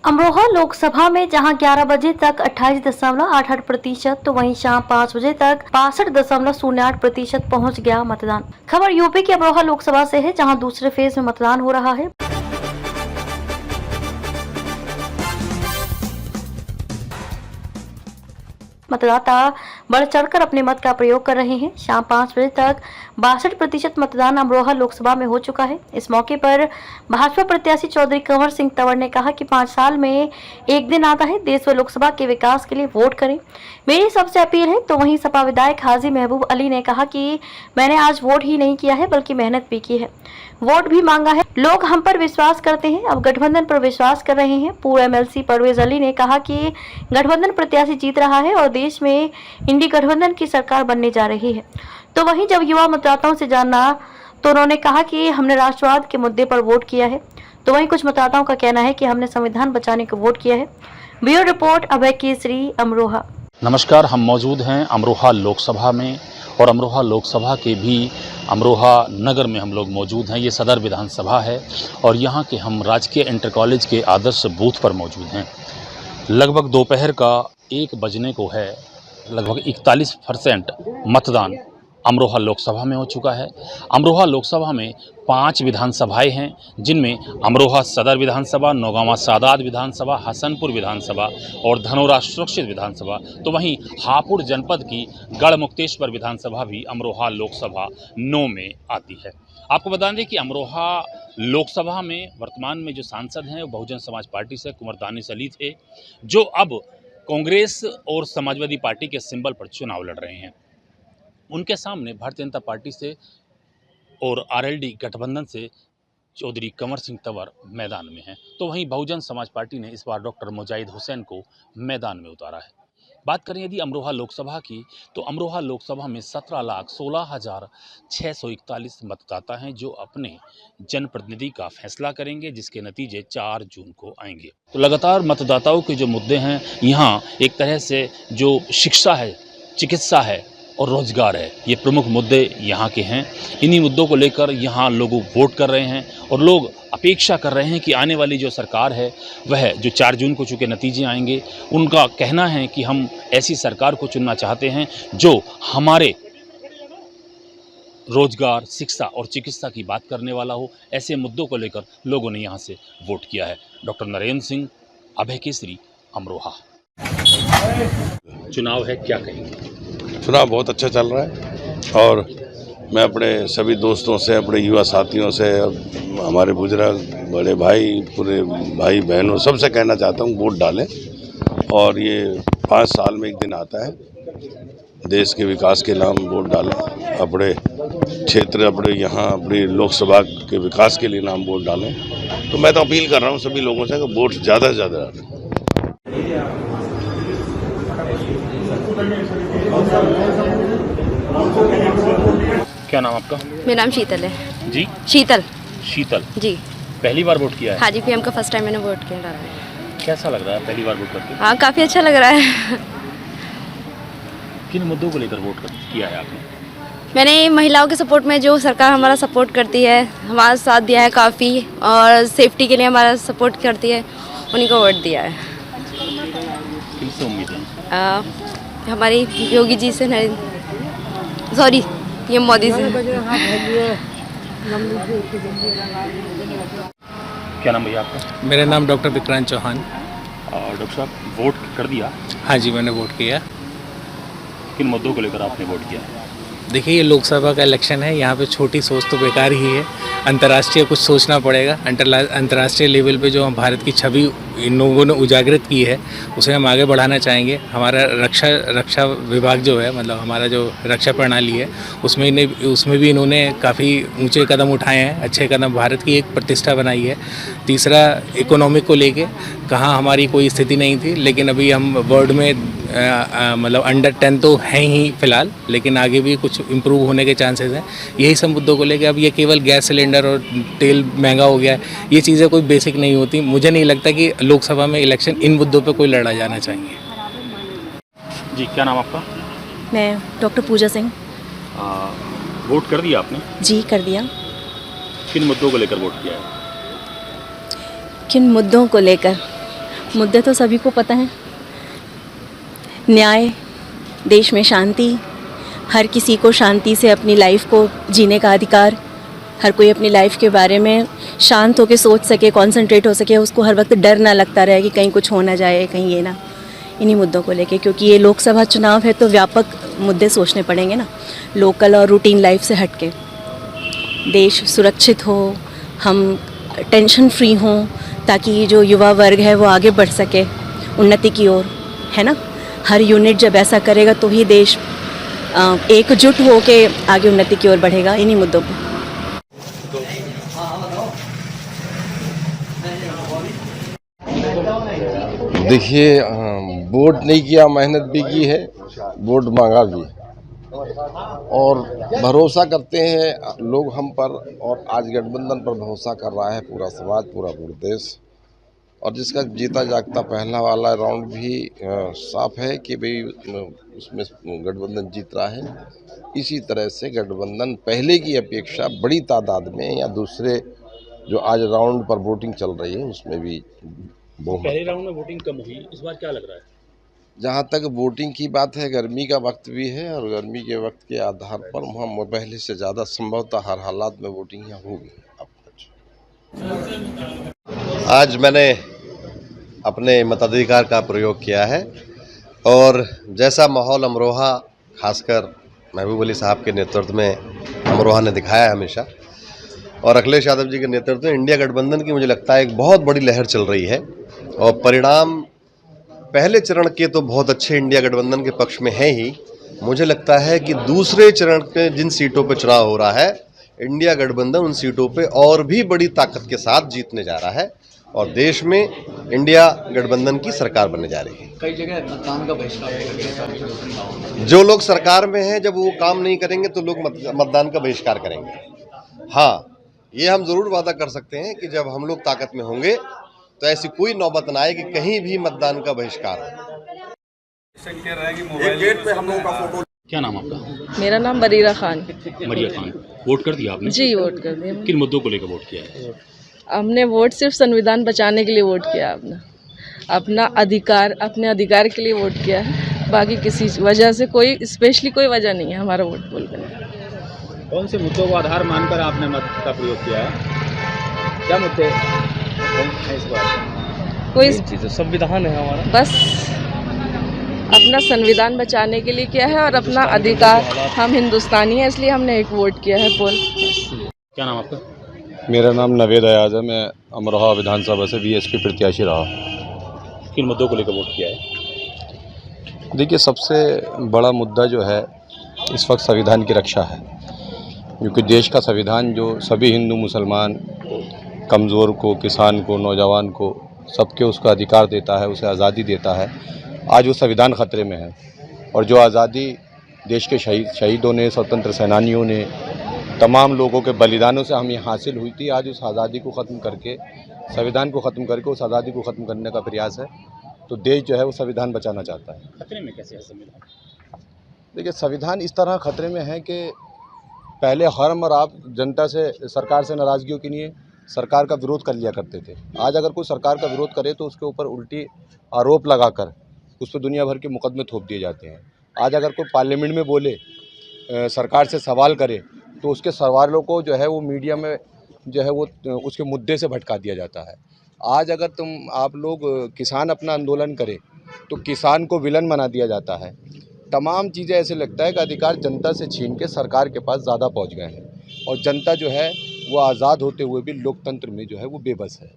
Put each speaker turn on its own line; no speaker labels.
अमरोहा लोकसभा में जहां 11 बजे तक 28.88% तो वहीं शाम 5 बजे तक 62.08% पहुंच गया मतदान। खबर यूपी के अमरोहा लोकसभा से है, जहां दूसरे फेज में मतदान हो रहा है। मतदाता बढ़ चढ़कर अपने मत का प्रयोग कर रहे हैं। शाम 5 बजे तक 62% मतदान अमरोहा लोकसभा में हो चुका है। इस मौके पर भाजपा प्रत्याशी चौधरी कंवर सिंह तंवर ने कहा कि 5 साल में एक दिन आता है, देश व लोकसभा के विकास के लिए वोट करें, मेरी सबसे अपील है। तो वहीं सपा विधायक हाजी महबूब अली ने कहा कि मैंने आज वोट ही नहीं किया है बल्कि मेहनत भी की है, वोट भी मांगा है। लोग हम पर विश्वास करते हैं, अब गठबंधन पर विश्वास कर रहे हैं। पूर्व एमएलसी परवेज अली ने कहा कि गठबंधन प्रत्याशी जीत रहा है और देश में इंडी गठबंधन की सरकार बनने जा रही है। तो वहीं जब युवा मतदाताओं से जानना तो उन्होंने कहा कि हमने राष्ट्रवाद के मुद्दे पर वोट किया है। तो वहीं कुछ मतदाताओं का कहना है कि हमने संविधान बचाने को वोट किया है। ब्यूरो रिपोर्ट अभय केसरी, अमरोहा।
नमस्कार, हम मौजूद हैं अमरोहा लोकसभा में और अमरोहा लोकसभा के भी अमरोहा नगर में हम लोग मौजूद हैं। ये सदर विधानसभा है और यहाँ के हम राजकीय इंटर कॉलेज के आदर्श बूथ पर मौजूद हैं। लगभग दोपहर का 1 बजने को है। लगभग 41% मतदान अमरोहा लोकसभा में हो चुका है। अमरोहा लोकसभा में 5 विधानसभाएं हैं, जिनमें अमरोहा सदर विधानसभा, नौगांवा सादात विधानसभा, हसनपुर विधानसभा और धनोरा सुरक्षित विधानसभा। तो वहीं हापुड़ जनपद की गढ़मुक्तेश्वर विधानसभा भी अमरोहा लोकसभा 9 में आती है। आपको बता दें कि अमरोहा लोकसभा में वर्तमान में जो सांसद हैं वो बहुजन समाज पार्टी से कुंवर दानिश अली थे, जो अब कांग्रेस और समाजवादी पार्टी के सिंबल पर चुनाव लड़ रहे हैं। उनके सामने भारतीय जनता पार्टी से और आरएलडी गठबंधन से चौधरी कंवर सिंह तंवर मैदान में हैं। तो वहीं बहुजन समाज पार्टी ने इस बार डॉक्टर मुजाहिद हुसैन को मैदान में उतारा है। बात करें यदि अमरोहा लोकसभा की, तो अमरोहा लोकसभा में 17,16,641 मतदाता हैं, जो अपने जनप्रतिनिधि का फैसला करेंगे, जिसके नतीजे 4 जून को आएंगे। तो लगातार मतदाताओं के जो मुद्दे हैं यहाँ, एक तरह से जो शिक्षा है, चिकित्सा है और रोजगार है, ये प्रमुख मुद्दे यहाँ के हैं। इन्हीं मुद्दों को लेकर यहाँ लोग वोट कर रहे हैं और लोग अपेक्षा कर रहे हैं कि आने वाली जो सरकार है वह जो 4 जून को चूँकि नतीजे आएंगे, उनका कहना है कि हम ऐसी सरकार को चुनना चाहते हैं जो हमारे रोजगार, शिक्षा और चिकित्सा की बात करने वाला हो। ऐसे मुद्दों को लेकर लोगों ने यहाँ से वोट किया है। डॉक्टर नरेंद्र सिंह, अभय केसरी, अमरोहा। चुनाव है, क्या कहेंगे?
चुनाव बहुत अच्छा चल रहा है और मैं अपने सभी दोस्तों से, अपने युवा साथियों से, हमारे बुजुर्ग, बड़े भाई, पूरे भाई बहनों, सबसे कहना चाहता हूँ वोट डालें। और ये 5 साल में एक दिन आता है, देश के विकास के नाम वोट डालें। अपने क्षेत्र, अपने यहाँ, अपनी लोकसभा के विकास के लिए नाम वोट डालें। तो मैं तो अपील कर रहा हूँ सभी लोगों से कि वोट ज़्यादा से ज़्यादा डालें।
क्या नाम आपका?
मेरा नाम शीतल है
जी।
शीतल
जी। पहली बार वोट किया है?
हाँ जी, पीएम का फर्स्ट टाइम मैंने वोट किया डाला है।
कैसा लग रहा है पहली बार वोट करके?
हाँ, काफ़ी अच्छा लग रहा है।
किन मुद्दों को लेकर वोट किया है आपने?
मैंने महिलाओं के सपोर्ट में, जो सरकार हमारा सपोर्ट करती है, हमारा साथ दिया है काफ़ी, और सेफ्टी के लिए हमारा सपोर्ट करती है, उन्हीं को वोट दिया है।
किससे उम्मीद है?
हमारी योगी जी से, सॉरी, ये मोदी से।
क्या नाम भैया आपका?
मेरा नाम डॉक्टर विक्रांत चौहान।
और डॉक्टर साहब, वोट कर दिया?
हाँ जी, मैंने वोट किया।
किन मुद्दों को लेकर आपने वोट किया?
देखिए, ये लोकसभा का इलेक्शन है, यहाँ पे छोटी सोच तो बेकार ही है। अंतर्राष्ट्रीय कुछ सोचना पड़ेगा। अंतर्राष्ट्रीय लेवल पे जो हम भारत की छवि इन लोगों ने उजागरित की है, उसे हम आगे बढ़ाना चाहेंगे। हमारा रक्षा विभाग जो है, मतलब हमारा जो रक्षा प्रणाली है, उसमें भी इन्होंने काफ़ी ऊंचे कदम उठाए हैं, अच्छे कदम। भारत की एक प्रतिष्ठा बनाई है। तीसरा, इकोनॉमिक को लेके कहाँ हमारी कोई स्थिति नहीं थी, लेकिन अभी हम वर्ल्ड में मतलब अंडर 10 तो हैं ही फिलहाल, लेकिन आगे भी कुछ इम्प्रूव होने के चांसेस हैं। यही सब मुद्दों को लेके, अब ये केवल गैस सिलेंडर और तेल महंगा हो गया है, ये चीज़ें कोई बेसिक नहीं होती। मुझे नहीं लगता कि लोकसभा में इलेक्शन इन मुद्दों पे कोई लड़ा जाना चाहिए।
जी, क्या नाम आपका?
मैं डॉक्टर पूजा सिंह।
वोट कर दिया आपने?
जी, कर दिया।
किन मुद्दों को लेकर वोट किया है?
किन मुद्दों को लेकर? मुद्दे तो सभी को पता है। न्याय, देश में शांति, हर किसी को शांति से अपनी लाइफ को जीने का अधिकार, हर कोई अपनी लाइफ के बारे में शांत होकर सोच सके, कंसंट्रेट हो सके, उसको हर वक्त डर ना लगता रहे कि कहीं कुछ हो ना जाए, कहीं ये ना। इन्हीं मुद्दों को लेके, क्योंकि ये लोकसभा चुनाव है तो व्यापक मुद्दे सोचने पड़ेंगे ना, लोकल और रूटीन लाइफ से हटके। देश सुरक्षित हो, हम टेंशन फ्री हों, ताकि जो युवा वर्ग है वो आगे बढ़ सके उन्नति की ओर, है ना। हर यूनिट जब ऐसा करेगा तो ही देश एकजुट हो के आगे उन्नति की ओर बढ़ेगा। इन्हीं मुद्दों पर
देखिए, वोट नहीं किया, मेहनत भी की है, वोट मांगा भी, और भरोसा करते हैं लोग हम पर, और आज गठबंधन पर भरोसा कर रहा है पूरा समाज, पूरा देश। और जिसका जीता जागता पहला वाला राउंड भी साफ है कि भाई उसमें गठबंधन जीत रहा है। इसी तरह से गठबंधन पहले की अपेक्षा बड़ी तादाद में, या दूसरे जो आज राउंड पर वोटिंग चल रही है उसमें भी
पहले राउंड में वोटिंग कम हुई, इस बार क्या लग रहा है?
जहाँ तक वोटिंग की बात है, गर्मी का वक्त भी है, और गर्मी के वक्त के आधार पर वहाँ पहले से ज़्यादा संभवतः हर हालात में वोटिंग यहाँ होगी।
आज मैंने अपने मताधिकार का प्रयोग किया है, और जैसा माहौल अमरोहा, खासकर महबूब अली साहब के नेतृत्व में अमरोहा ने दिखाया है हमेशा, और अखिलेश यादव जी के नेतृत्व में इंडिया गठबंधन की मुझे लगता है एक बहुत बड़ी लहर चल रही है। और परिणाम पहले चरण के तो बहुत अच्छे इंडिया गठबंधन के पक्ष में है ही। मुझे लगता है कि दूसरे चरण के जिन सीटों पर चुनाव हो रहा है, इंडिया गठबंधन उन सीटों पे और भी बड़ी ताकत के साथ जीतने जा रहा है, और देश में इंडिया गठबंधन की सरकार बनने जा रही है।
कई जगह मतदान का बहिष्कार,
जो लोग सरकार में हैं, जब वो काम नहीं करेंगे तो लोग मतदान का बहिष्कार करेंगे। हाँ, ये हम जरूर वादा कर सकते हैं कि जब हम लोग ताकत में होंगे तो ऐसी कोई नौबत न आए कि कहीं भी मतदान का बहिष्कार हो।
गेट पे हम लोगों का फोटो।
क्या नाम आपका?
मेरा नाम बरीरा खान।
मरिया खान, वोट कर दिया आपने?
जी, वोट कर दिया।
किन मुद्दों को लेकर वोट किया है?
हमने वोट सिर्फ संविधान बचाने के लिए वोट किया, अपना अधिकार, अपने अधिकार के लिए वोट किया है। बाकी किसी वजह से कोई स्पेशली कोई वजह नहीं है हमारा वोट बोलने।
कौन से मुद्दों को आधार मानकर आपने मत का प्रयोग किया है? क्या मुद्दे हैं इस बार?
कोई
चीज़ संविधान है हमारा,
बस अपना संविधान बचाने के लिए किया है, और अपना अधिकार, हम हिंदुस्तानी हैं इसलिए हमने एक वोट किया है पोल।
क्या नाम आपका?
मेरा नाम नवेद अयाज है, मैं अमरोहा विधानसभा से बीएसपी प्रत्याशी रहा।
किन मुद्दों को लेकर वोट किया है?
देखिए, सबसे बड़ा मुद्दा जो है इस वक्त संविधान की रक्षा है, क्योंकि देश का संविधान जो सभी हिंदू मुसलमान, कमज़ोर को, किसान को, नौजवान को, सबके उसका अधिकार देता है, उसे आज़ादी देता है। आज वो संविधान ख़तरे में है, और जो आज़ादी देश के शहीदों ने, स्वतंत्र सेनानियों ने, तमाम लोगों के बलिदानों से हमें हासिल हुई थी, आज उस आज़ादी को ख़त्म करके, संविधान को ख़त्म करके उस आज़ादी को ख़त्म करने का प्रयास है। तो देश जो है वो संविधान बचाना चाहता है।
खतरे में कैसे है संविधान?
देखिए, संविधान इस तरह खतरे में है कि पहले हम और आप जनता से, सरकार से नाराज़गियों के लिए सरकार का विरोध कर लिया करते थे। आज अगर कोई सरकार का विरोध करे तो उसके ऊपर उल्टी आरोप लगाकर उस पर दुनिया भर के मुकदमे थोप दिए जाते हैं। आज अगर कोई पार्लियामेंट में बोले, सरकार से सवाल करे, तो उसके सवालों को जो है वो मीडिया में जो है वो उसके मुद्दे से भटका दिया जाता है। आज अगर आप लोग किसान अपना आंदोलन करें तो किसान को विलन बना दिया जाता है। तमाम चीज़ें ऐसे लगता है कि अधिकार जनता से छीन के सरकार के पास ज़्यादा पहुंच गए हैं, और जनता जो है वो आज़ाद होते हुए भी लोकतंत्र में जो है वो बेबस है।